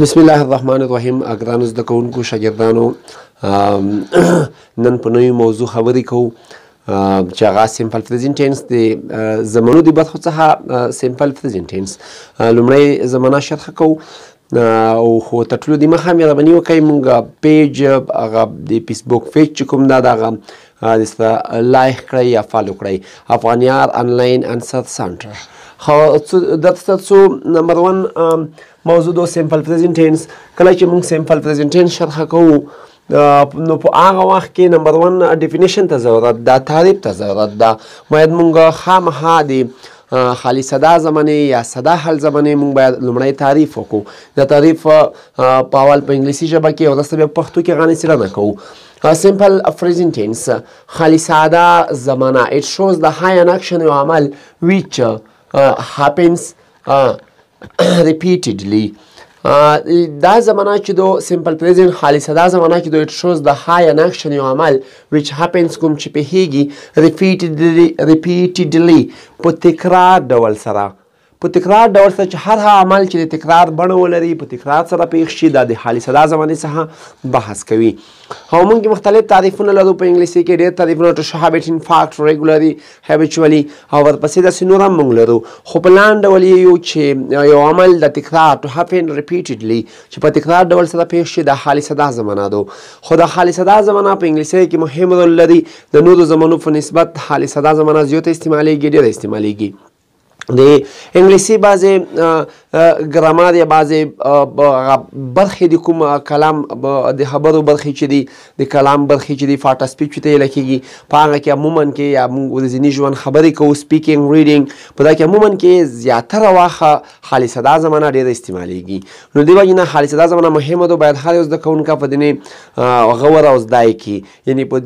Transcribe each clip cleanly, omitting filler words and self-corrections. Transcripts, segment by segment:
بسم الله الرحمن الرحیم. ګرانو زده کوونکو شاګردانو، نن په نوې موضوع خبرې کوو چې هغه سمپل پریزنټ ټینس د زمانو د برخو څخه سمپل پریزنټ ټینس لومړی زمانه شرح کوو او خو تر ټولو دمخه مهرباني وکړئ موږ پیج هغه د فیسبوک پیج چې کوم دا د هغه لایک کړئ یا فالو کړئ، افغانیار آنلاین انسر سنټر. دلته څو نمبر 1 موضوع د سمپل پریزنټ ټینس. کله چې موږ سمپل پریزنټ ټینس شرح کوو نو په هغه وخت کې نمبر 1 ډیفینیشن ته ضرورت ده، تعریف ته ضرورت ده. باید موږ خامخا د خالی صدا زمانه یا صدا حل زمانه موږ باید لومړی تعریف وکړو. د تعریف په اول په انګلیسي ژبه کې او وروسته بیا په پښتو کې غانې څیړنه کوو. Simple present tense خالی ساده زمانه. It shows the high in action or عمل which happens repeatedly. دا زمانه چې دو simple present خالی ساده زمانه کې دو it shows the high in action or عمل which happens کوم چې پیښیږي repeatedly په تکرار ډول سره. په تکرار ډول سره چې هر هغه عمل چې د تکرار بڼه ولري په تکرار سره پیښ شي دا د حالي صدا زمانې څخه بحث کوي. او موږ مختلف تعریفونه لرو په انګلیسي کې، ډېر تعریفونه to habit in fact regularly habitually او ورپسې داسې نور هم موږ لرو. خو په لاندې ډول یې یو چې یو عمل د تکرار to happen repeatedly چې په تکرار ډول سره پیښ شي د حالي صدا زمانه ده. خو د حالي صدا زمانه په انګلیسي کې مهم رول لري. د نورو زمانو په نسبت حالي صدا زمانه زیاته استعمالیږي، ډېره استعمالیږي. د انګلیسي بعضې ګرامر یا بعضې برخې د کوم کلام د خبرو برخې چې دي د کلام برخې چې دي فاټا سپیچ ته ویل کېږي. په هغه کې عموما کې یا موږ ورځني ژوند خبرې کوو، سپیکینګ ریډینګ، په دا کې عموما کې زیاتره وخت خالي صدا زمانه ډېره استعمالیږي. نو دې وجې نه خالي صدا زمانه مهمه ده. باید هر یو زده کوونکی په دې غور او زده کړي، یعنې په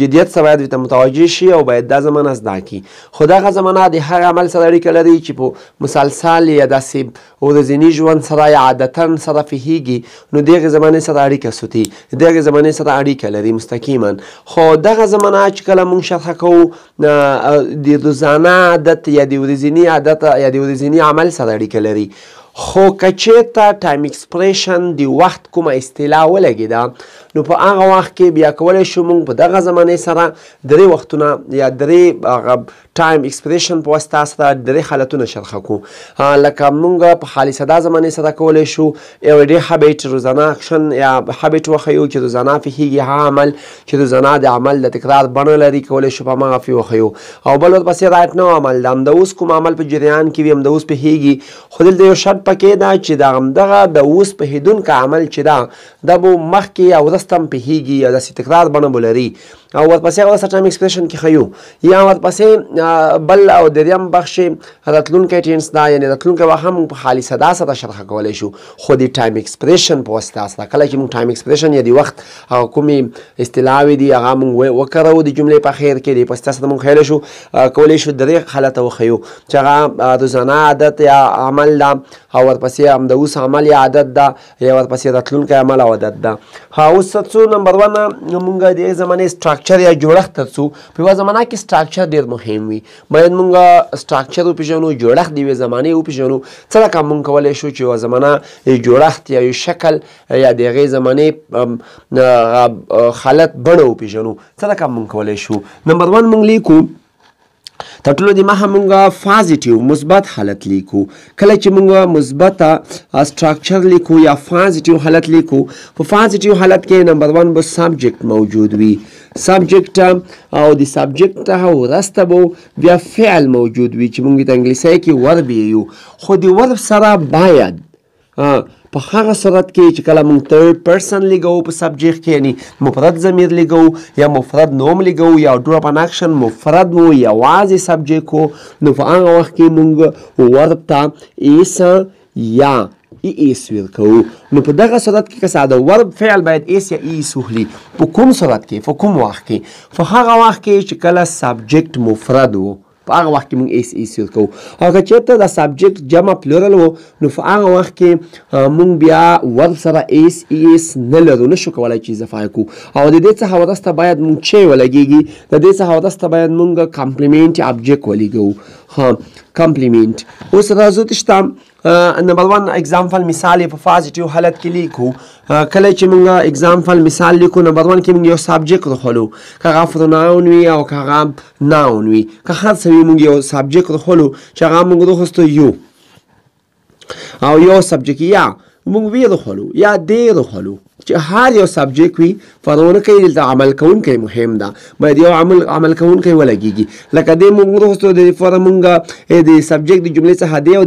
جدیت سره باید ورته متوجه شي او باید دا زمانه زده کړي. خو دغه زمانه د هر عمل سره اړیکه لري چې په مسلسل یا داسې ورځني ژوند سره یا عادتا سره فهیږي، نو دغه زمانې سره اړیکه ساتي، دغه زمانې سره اړیکه لري مستقیما. خو دغه زمانه چې کله موږ شرح کوو د روزانه عادت یا د ورځني عادت یا د ورځني عمل سره اړیکه لري. خو که چېرته ټایم ایکسپریشن د وخت کومه اصطلاح ولګېده نو په هغه وخت کې بیا کولی شو موږ په دغه زمانې سره درې وختونه یا درې ټایم ایکسپریشن په واسطه سره درې حالتونه شرح کړو. لکه موږ په حالي صدا زمانې سره کولی شو ایوریډی هابیټ روزانه اکشن یا هابیټ وښیو چې روزانه فهیږي هغه عمل چې روزانه د عمل د تکرار بڼه لري، کولی شو په هماغه فې وښیو. او بل ورپسې رایټ نو عمل د همد اوس کوم عمل په جریان کې وي همد اوس پهیږي. خو دلته یو شرط پکې ده چې د همدغه د اوس پهېدونکی عمل چې ده دا به مخکې یا وروسته هم پهیږي یا داسې تکرار بڼه به لري. او ورپسې هغه ټایم ایکسپریشن کې ښیو. یا ورپسې بل او دریم بخش راتلونکی ټینس ده، یعنې راتلونکی وخت هم په حالي صدا سره شرح کولی شو خو د ټایم ایکسپریشن په واسطه سره. کله چې موږ ټایم ایکسپریشن یا د وخت هغه کومې اصطلاحوې دي هغه موږ وکاروو د جملې په اخر کې د په واسطه سره موږ ښیلی شو کولی شو درې حالته وښیو چې هغه روزانه عادت یا عمل ده، او ورپسې هم د اوس عمل یا عادت ده، یا ورپسې راتلونکی عمل او عادت ده. اوس څو نمبر 1 موږ د زمانې سټراکچر یا جوړښت ته څو. په یوه زمانه کې سټراکچر ډېر مهم وي. باید موږ سټراکچر وپېژنو، جوړښت د یوې زمانې وپېژنو. څه رقم موږ کولی شو چې یوه زمانه جوړښت یا یو شکل یا د هغې زمانې حالت بڼه وپېژنو. څه رقم موږ کولی شو. نمبر 1 موږ لیکو تر ټولو دمخه موږ پازیټیو مثبت حالت لیکو. کله چې موږ مثبته سټراکچر لیکو یا پازیټیو حالت لیکو، په پازیټیو حالت کې نمبر 1 به سبجیکټ موجود وي. سبجیکټ او د سبجیکټ څخه وروسته به بیا فعل موجود وي چې موږ د انګلیسي کې ورب یو. خو د ورب سره باید په هغه صورت کې چې کله موږ تھرډ پرسن لیږو په سبجیکټ کې، یعنې مفرد ضمیر لیږو یا مفرد نوم لیږو یا ډروپ ان اکشن مفرد و یوازې سبجیکټ و، نو په هغه وخت کې موږ ورب ته ایس یا ایس ورکوو. نو په دغه صورت کې که ساده ورب فعل باید ایس یا ایس وخلي. په کوم صورت کې؟ په کوم وخت کې؟ په هغه وخت کې چې کله سبجیکټ مفرد و، په هغه وخت کې موږ ایس ایس ورکوو. او که چېرته د سبجیکټ جمع پلورل و نو په هغه وخت کې موږ بیا ورب سره ایس ایس نه لرو، نشو کولی چې اضافه یې کړو. او د دې څخه وروسته باید موږ چې ولګېږي، د دې څخه وروسته باید موږ کمپلیمنټ ابجیکټ ولیږو. کمپلیمنټ. اوس راځو ته نمبر 1 اگزامپل مثال په پازیټیو حالت کې لیکو. کله چې موږ اگزامپل مثال لیکو نمبر 1 کې موږ یو سابجیکټ راخلو که هغه پروناون وي او که هغه ناون وي که هر څه وي موږ یو سابجیکټ راخلو چې هغه موږ راخستو یو او یو سبجیکټ یا موږ وی راخلو یا دې راخلو چې هر یو سبجیکټ وي فرونه کوي دلته عمل کوونکی مهم ده باید یو عمل کوونکی ولګیږي لکه دې موږ وروستو د فور موږ د سبجیکټ د جملې څخه دی او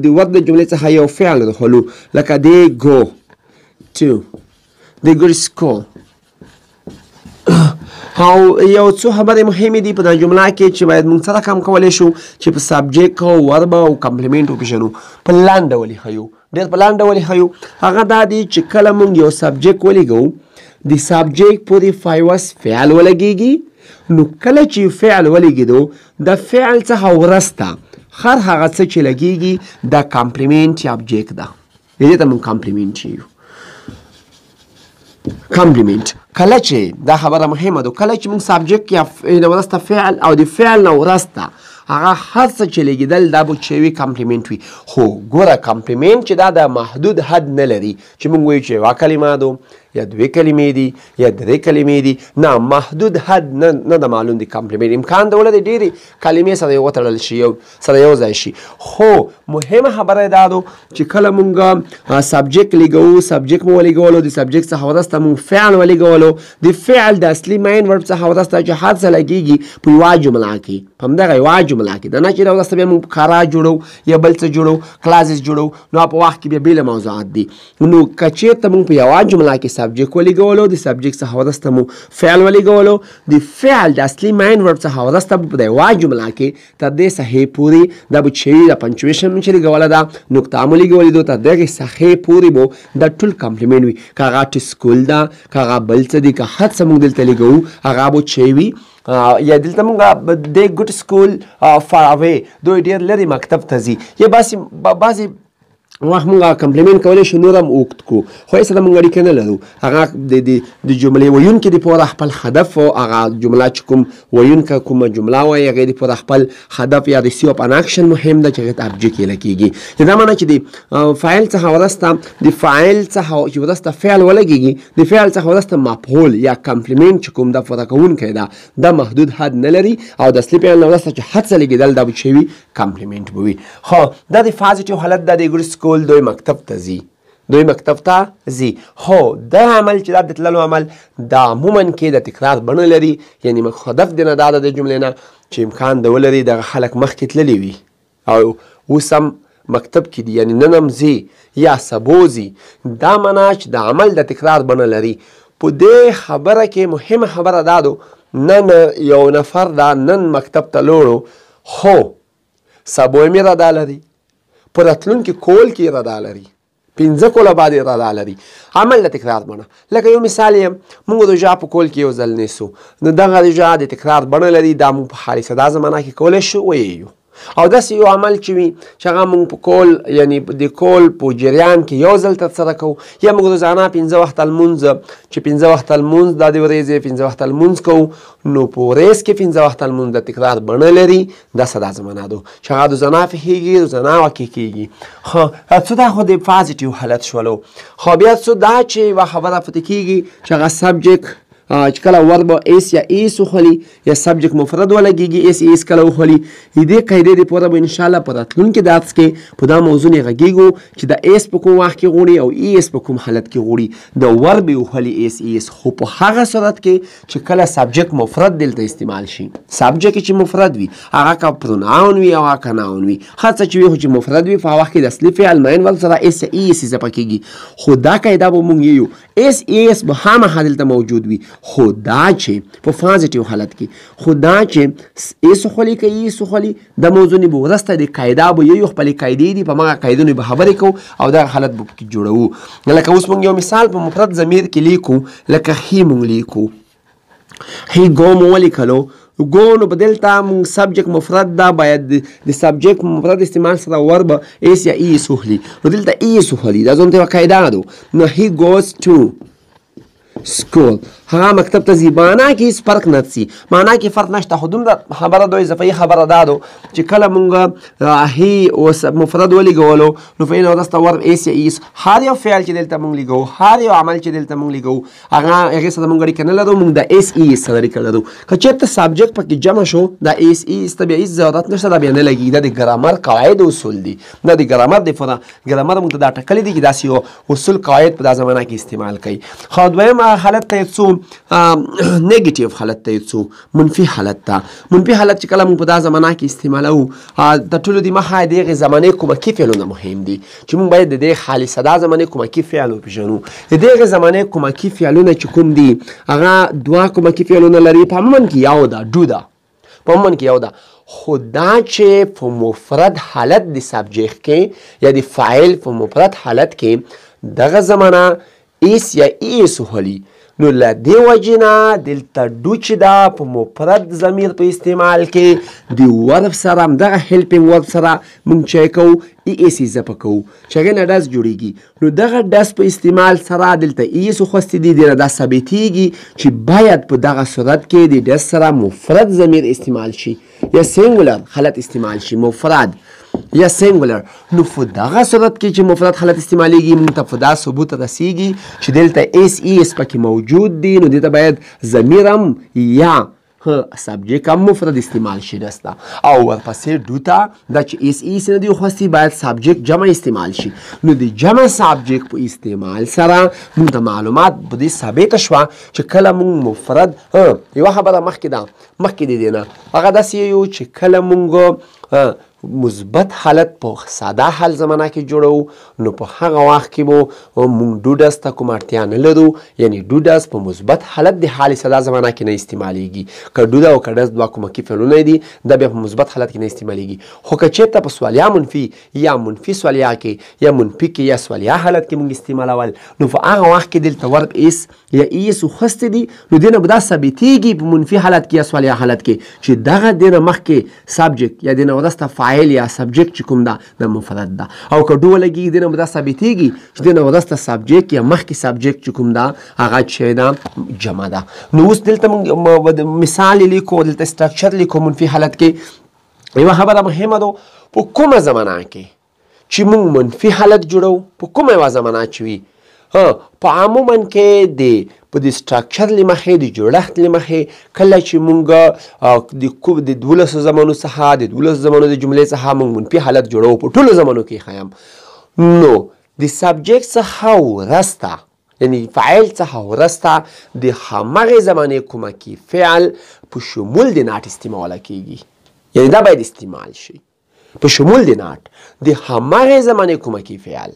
د ورد د جملې څخه یو فعل راخلو لکه دې go to they go to school. او یو څو خبرې مهمې دي په دا جمله کې چې باید موږ سره کم کولی شو چې په سبجیکټ او ورب او کمپلیمنټ وپېژنو په لاندې ولې ښیو ډېر په لاندې ولې ښیو هغه دا دی چې کله موږ یو سبجیکټ ولګو د سبجیکټ پورې فایوس فعل ولګېږي نو کله چې فعل ولګېدو د فعل څخه وروسته هر هغه څه چې لګېږي دا کمپلیمنټ سبجیکټ ده دې ته موږ کمپلیمنټ وایو. کمپلیمنټ کله چې دا خبره مهمه ده کله چې موږ سبجیکټ یا وروسته فعل او د فعل نه وروسته هغه هر څه چې لګېدل دا به چې وي کمپلیمنټ وي خو ګوره کمپلیمنټ چې دا د محدود حد نه لري چې موږ وایو چې یوه کلمه ده یا دوې کلمې دي یا درې کلمې دي نه محدود حد نه د معلوم دی کمپلیمنټ امکان د ولري ډېرې کلمې سره یو وتړل شي سره یو ځای شي خو مهمه خبره دا ده چې کله موږ سبجیکټ لګوو سبجیکټ مو ولګولو د سبجیکټ څخه وروسته موږ فعل ولګولو د فعل د اصلي مین ورب څخه وروسته چې هر څه لګېږي په یوه جمله کې په همدغه یوه جمله کې دا نه چې وروسته بیا موږ کارا جوړو یا بل څه جوړو کلاسز جوړو نو په وخت کې بیا بېله موضوعات دي نو که چېرته موږ په یوه جمله کې سبجیکټ ولګولو د سبجیکټ څخه وروسته مو فعل ولګولو د فعل د اصلي مین ورب څخه وروسته په د یوه جمله کې تر دې ساحې پورې دا به چې وي د پنچویشن مو چې لګوله ده نقطه مو لګولې ده تر دغې ساحې پورې به دا ټول کمپلیمنټ وي که هغه سکول ده که هغه بل څه دي که هر څه موږ دلته لګوو هغه به چې وي یا دلته موږ د ګوډ سکول فار اوی دوی ډېر لرې مکتب ته ځي یا بعضې وخت موږ کمپلیمنټ کولی شو نور هم اوږد کړو خو هېڅ سره موږ اړیکه نه لرو هغه د جملې ویونکي دپاره خپل هدف او هغه جمله چې کوم ویونکه کومه جمله وایي هغې دپاره خپل هدف یا د سی اپ ان اکشن مهم ده چې هغې ته ابجیکټ ویله کېږي دا معنی چې د فاعل څخه وروسته د فاعل څخه چې وروسته فعل ولګېږي د فعل څخه وروسته مفعول یا کمپلیمنټ چې کوم دا پوره کوونکی ده دا محدود حد نه لري او د اصلي فعل نه وروسته چې هر څه لګېدل دا به چې وي کمپلیمنټ به وي خو دا د پازیټیو حالت ده د ګوډ سکول دوی مکتب ته ځي هو دا عمل چې دا د تللو عمل دا عموما کې د تکرار بڼه لري یعنی هدف دې نه دا ده د جملې نه چې امکان د ولري دغه خلک مخکې تللي وي او اوس هم مکتب کې دي یعنی نن هم ځي یا سبو ځي دا معنا چې د عمل د تکرار بڼه لري په دې خبره کې مهمه خبره دا ده نن یو نفر دا نن مکتب ته لاړو خو سبو یې اراده لري په راتلونکي کول کې اراده لري 15 کوله بعد اراده لري عمل د تکرار بڼه لکه یو مثال یې موږ د ژا په کول کې یو ځل نیسو نو دغه د ژا د تکرار بڼه لري دا موږ په حالي صدا زمانه کې کولی شو ویو او داسې یو عمل چې وي چې هغه موږ په کول یعنی د کول په جریان کې یو ځل ترسره کوو یا موږ روزانه 15 وخته لمونځ چې 15 وخته لمونځ دا د ورځې 15 وخته لمونځ کوو نو په ورځ کې 15 وخته لمونځ د تکرار بڼه لري دا صدا زمانه ده چې هغه روزانه فهیږي روزانه واقع کېږي خو څه دا خو د پازیټیو حالت شولو خو بیا څه دا چې یوه خبره پته کېږي چې هغه سبجیکټ چې کله ورب ایس یا ایس وخلي یا سبجیکټ مفرد ولګېږي ایس کله وخلي دې قاعدې دپاره به انشاءالله په راتلونکي درس کې په دا موضوع نه غږېږو چې د ایس په کوم وخت کې غوړي او ایس په کوم حالت کې غوړي د ورب وخلي ایس خو په هغه صورت کې چې کله سبجیکټ مفرد دلته استعمال شي سبجیکټ چې مفرد وي هغه که پروناون وي او هغه که ناون وي هر څه چې وي خو چې مفرد وي په هغه وخت کې د اصلي فعل مین ول سره ایس اضافه کېږي خو دا قاعده به موږ یو ایس به خامخا دلته موجود وي خو دا چې په پازیټیو حالت کې خو دا چې ایس خولي که ایس خولي د موضوع نه به وروسته د قاعده به یو خپلې قاعدې دي په همغه قاعدونو به خبرې کوو او دغه حالت به پکې جوړوو لکه اوس موږ یو مثال په مفرد ضمیر کې لیکو لکه هی موږ لیکو هی ګو مو ولیکلو ګو نو په دلته موږ سبجیکټ مفرد ده باید د سبجیکټ مفرد استعمال سره ورب ایس یا ایس وخلي نو دلته ایس وخلي دا ځان ته یوه قاعده ده نو هی ګوز ټو سکول هغه مکتب ته ځي. معنا کې هېڅ فرق نه ځي، معنا کې فرق نشته. خو دومره خبره دوی اضافي خبره دا ده چې کله مونږ هی اوس مفرد ولېږولو نو فعل ورسته ورب ایس یا ایس، هر یو فعل چې دلته مونږ لېږو، هر یو عمل چې دلته مونږ لېږو هغې سره مونږ اړیکه نه لرو، مونږ د ایس ایس سره اړیکه لرو. که چېرته سبجیکټ پکې جمع شو د ایس ایس ته بیا هېڅ ضرورت نشته، دا بیا نه لګي. دا د ګرامر قواعد اصول دي، دا د ګرامر دپاره ګرامر مونږ ته دا ټاکلي دي چې داسې یو اصول قواعد په دا زمانه کې استعمال کوي. خو دویم حالت ته یې څو نیگیټیو حالت ته یې څو منفي حالت ته. منفي حالت چې کله مونږ په دا زمانه کې استعمالوو د ټولو د مخه د هغې زمانې کومکي فعلونه مهم دي چې مونږ باید د دې خالي ساده زمانې کومکي فعل وپېژنو. د دغې زمانې کومکي فعلونه چې کوم دي هغه دوه کومکي فعلونه لري. په عموماً کې یو ده ډو ده، په عموماً کې یو ده، خو دا چې په مفرد حالت د سبجیکټ کې یا د فاعل په مفرد حالت کې دغه زمانه ایس یا ایس وهلي، نو له دې وجې نه دلته ډو چې ده په مفرد ضمیر په استعمال کې د ورب سره همدغه هیلپینګ ورب سره موږ چې کوو ای ایس اضافه کوو چې هغې نه ډس جوړېږي. نو دغه ډس په استعمال سره دلته ای ایس وخوستې دي، دې نه دا ثابتېږي چې باید په دغه صورت کې د ډس سره مفرد ضمیر استعمال شي یا سینګولر حالت استعمال شي، مفرد یا سینګولر. نو په دغه صورت کې چې مفرد حالت استعمالیږي موږ ته په دا ثبوت رسیږي چې دلته ایس ایس پکې موجود دي، نو دې ته باید ضمیر هم یا سبجیکټ هم مفرد استعمال شي دسته. او ورپسې ډو ته دا چې ایس ایس نه دي خوستي باید سبجیکټ جمع استعمال شي. نو د جمع سبجیکټ په استعمال سره موږ ته معلومات په دې ثابته شوه چې کله موږ مفرد یوه خبره مخکې ده مخکې د دې نه هغه داسې یو چې کله موږ مثبت حالت په ساده حال زمانه کې جوړو نو په هغه وخت کې به موږ ډوډس ته کوم اړتیا نه لرو، یعنی ډوډس په مثبت حالت د حال ساده زمانه کې نه استعمالیږي. که ډوډ او که ډس دوه کومکي فعلونه دي دا بیا په مثبت حالت کې نه استعمالیږي. خو که چېرته په سوالیه منفي یا منفي سوالیه کې یا منفي کې یا سوالیه حالت کې موږ استعمالول نو په هغه وخت کې دلته ورب ایس یا ایس وخوستې دي، نو دې نه به دا ثابتېږي په منفي حالت کې یا سوالیه حالت کې چې دغه دې نه مخکې سبجیکټ یا دې نه وروسته فاعل یا سبجیکټ چې کوم ده د مفرد ده. او که ډو ولګېږي دې نه به دا ثابتېږي چې دې نه وروسته سبجیکټ یا مخکې سبجیکټ چې کوم ده هغه چې ده جمع ده. نو اوس دلته موږ مثال لیکو، دلته سټرکچر لیکو. منفي حالت کې یوه خبره مهمه ده، په کومه زمانه کې چې موږ منفي حالت جوړو، په کومه یوه زمانه چې وي په عموما کې د په د سټرکچر له مخې د جوړښت له مخې کله چې موږ د 12 زمانو څخه د 12 زمانو د جملې څخه موږ منفي حالت جوړو په ټولو زمانو کې ښیم، نو د سبجیکټ څخه ورسته یعنی فاعل څخه ورسته د همغې زمانې کومکي فعل په شمول د ناټ استعماله کیږي، یعنی دا باید استعمال شي په شمول د ناټ د همغې زمانې کومکي فعل،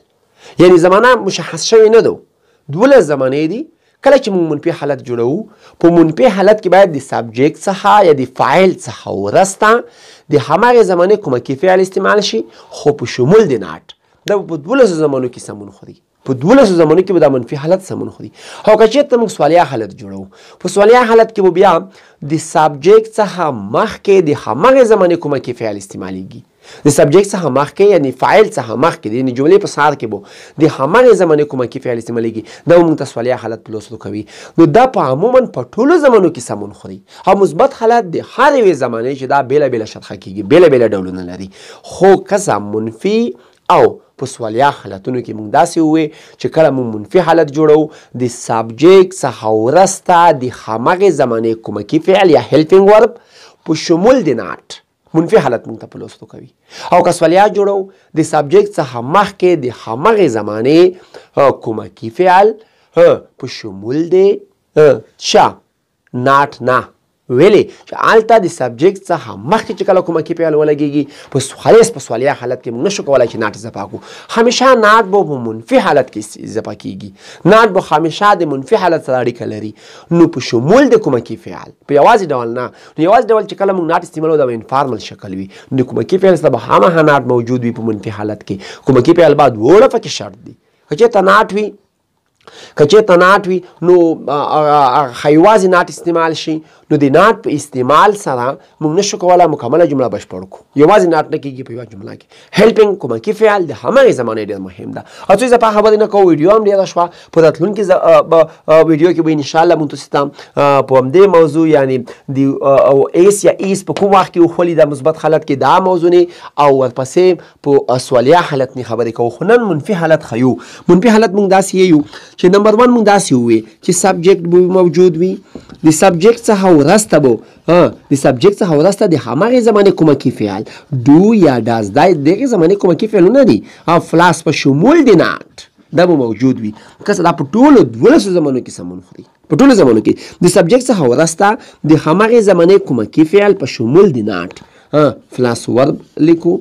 یعنی زمانه مشخص شوی نه ده، 12 زمانې دي. کله چې موږ منفي حالت جوړو په منفي حالت کې باید د سبجیکټ څخه یا د فاعل څخه ورسته د همغې زمانې کومکي فعل استعمال شي، خو په شمول د ناټ دا په 12 زمانو کې سمون خوري، په 12 زمانو کې به دا منفي حالت سمون خوري. او که چېرته موږ سوالیه حالت جوړو په سوالیه حالت کې به بیا د سبجیکټ څخه مخکې د همغې زمانې کومکي فعل استعمالیږي، د سبجیکټ څخه مخکې یعنی فاعل څخه مخکې د جملې په سر کې به د همغې زمانې کومکي فعل استعمالیږي، دا موږ ته سوالیه حالت په لوستلو کوي. نو دا په عموما په ټولو زمانو کې سمون خوري. او مثبت حالت د هر یوې زمانې چې دا بېله شرحه کېږي، بېله ډولونه لري، خو که منفي او په سوالیه حالتونو کې موږ داسې ووایو چې کله موږ منفي حالت جوړو د سبجیکټ څخه ورسته د همغې زمانې کومکي فعل یا هیلپینګ ورب په شمول د ناټ منفي حالت موږ ته په لوستلو کوي. او که سوالیه جوړو د سبجیکټ څخه مخکې د همغې زمانې کومکي فعل په شمول د چا ناټ نه ویلې چې هلته د سبجیکټ څخه مخکې چې کله کومکي فعل ولګېږي په خالص په سوالیه حالت کې موږ نشو کولی چې ناټ اضافه کړو، همیشه ناټ به په منفي حالت کې اضافه کېږي، ناټ به همیشه د منفي حالت سره اړیکه لري. نو په شمول د کومکي فعل په یوازې ډول نه، نو یوازې ډول چې کله موږ ناټ استعمالو دا به انفارمل شکل وي، نو کومکي فعل سره به هماغه ناټ موجود وي په منفي حالت کې. کومکي فعل بعد وړه پکې شرط دي، که چېرته ناټ وي که چېرته ناټ وي نو یوازې ناټ استعمال شي نو د ناټ په استعمال سره موږ نشو کولی مکمله جمله بشپړ کړو یوازې ناټ نه کېږي په یوه جمله کې هیلپینګ کومکي فعل د همغې زمانې ډېر مهم ده او څه زه په خبرې نه کوم ویډیو هم ډېره شوه په راتلونکي ویډیو کې به انشاءالله موږ تاسو ته په همدې موضوع یعنې د ایس یا ایس په کوم وخت کې وخولي د مثبت حالت کې دا موضوع نه او ورپسې په سوالیه حالت نه خبرې کوو خو نن منفي حالت ښیو منفي حالت موږ داسې یو چې نمبر 1 موږ داسې ووایو چې سبجیکټ به موجود وي د سبجیکټ څخه ورسته به د سبجیکټ څخه ورسته د همغې زمانې کومکي فعل ډو یا ډاز دا د هغې زمانې کومکي فعلونه دي او فلاس په شمول د ناټ دا به موجود وي که څه دا په ټولو 12 زمانو کې سمون خوري په ټولو زمانو کې د سبجیکټ څخه ورسته د همغې زمانې کومکي فعل په شمول د ناټ فلاس ورب لیکو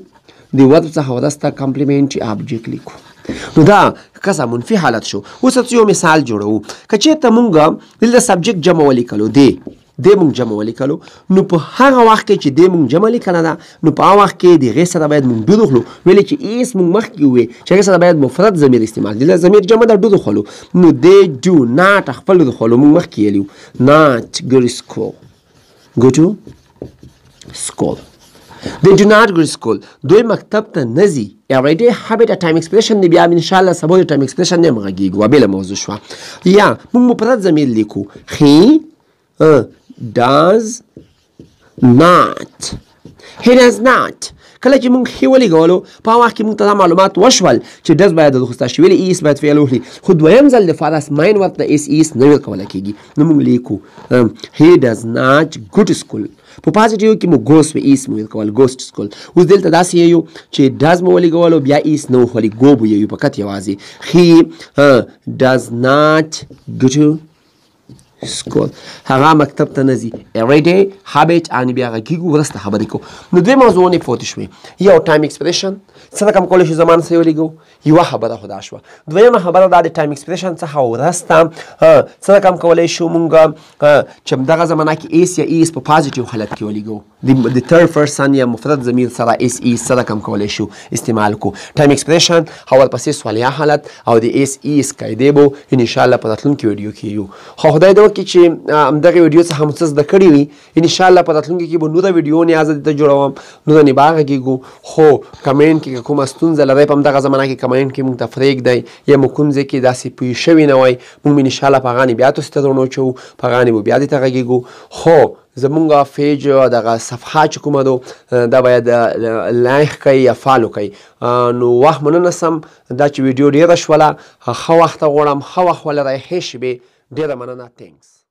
د ورب څخه ورسته کمپلیمنټري آبجیکټ لیکو نو دا کسه منفي حالت شو اوس یو مثال جوړو که چېرته مونږ دلته سبجیکټ جمع ولیکلو دی مونږ جمع ولیکلو نو په هغه وخت کې چې دی مونږ جمع لیکله ده نو په هغه وخت کې د هغې سره باید مونږ ډو دخلو ولې چې ایس مونږ مخکې ووایي چې هغې سره باید مفرد ضمیر استعمال دلته ضمیر جمع ده ډو دخلو نو دی ډو ناټ خپل دخلو مونږ مخکې ویلي ناټ ګو ټو سکول go to school they do not go to school دوی مکتب ته نه ځي everyday habit a time expression دی بیا انشاءالله سبا د time expression نه هم غږیږو بېله موضوع شوه یا موږ مفرد ضمیر لیکو he does not کله چې موږ ښې ولیږولو په هغه وخت کې موږ ته دا معلومات وشول چې ډز باید ودرخوسته شي ولې ایس باید فعل وخلي خو دویم ځل دپاره ماین ورته ایس نه ورکولی کېږي نو موږ لیکو he does not go to school په پازیټیو کې مو ګوس و ایس مو ورکول ګوس ټو سکول اوس دلته داسې یو چې ډز مو ولیږولو بیا ایس نه وخولي ګو به یو فقط یوازې he does not go to school هغه مکتب ته نه ځي everyday habit ان بیا غږیږو ورسته خبرې کوو نو دوی موضوعونه پاتې شوې یو ټایم ایکسپریشن څه رقم کولی شو زمان سره ولیږو یوه خبره خو دا شوه دویمه خبره دا د ټایم ایکسپریشن څخه ورسته څه رقم کولی شو مونږ چې دغه زمانه کې ایس یا ایس په پازیټیو حالت کې ولیږو د تھرډ پرسن یا مفرد ضمیر سره ایس څه رقم کولی شو استعمال کو ټایم ایکسپریشن او ورپسې سوالیه حالت او د ایس قاعدې به انشاءالله په راتلونکي ویډیو کې یو خو خدای دې وکړي چې همدغې ویډیو څخه مو څه زده کړي وي انشاءالله په راتلونکي کې به نوره ویډیو نه زه درته جوړوم نو نه به غږیږو خو کمنټ کې کومه ستونزه لرئ په همدغه زمانه کې کمنټ کې موږ ته پرېږدئ یا مو کوم ځای کې داسې پوه شوي نه وای موږ به انشاءالله په هغه بیا تاسو ته درنو چوو په هغه به بیا دې ته غږیږو خو زمونږ پیج دغه صفحه چې کومه ده دا باید لایک کوئ یا فالو کوئ نو وخت مو نه نسم دا چې ویډیو ډېره شوله ښه وخته غواړم ښه وخت ولرئ ښې شېبې ډېره مننه تینکس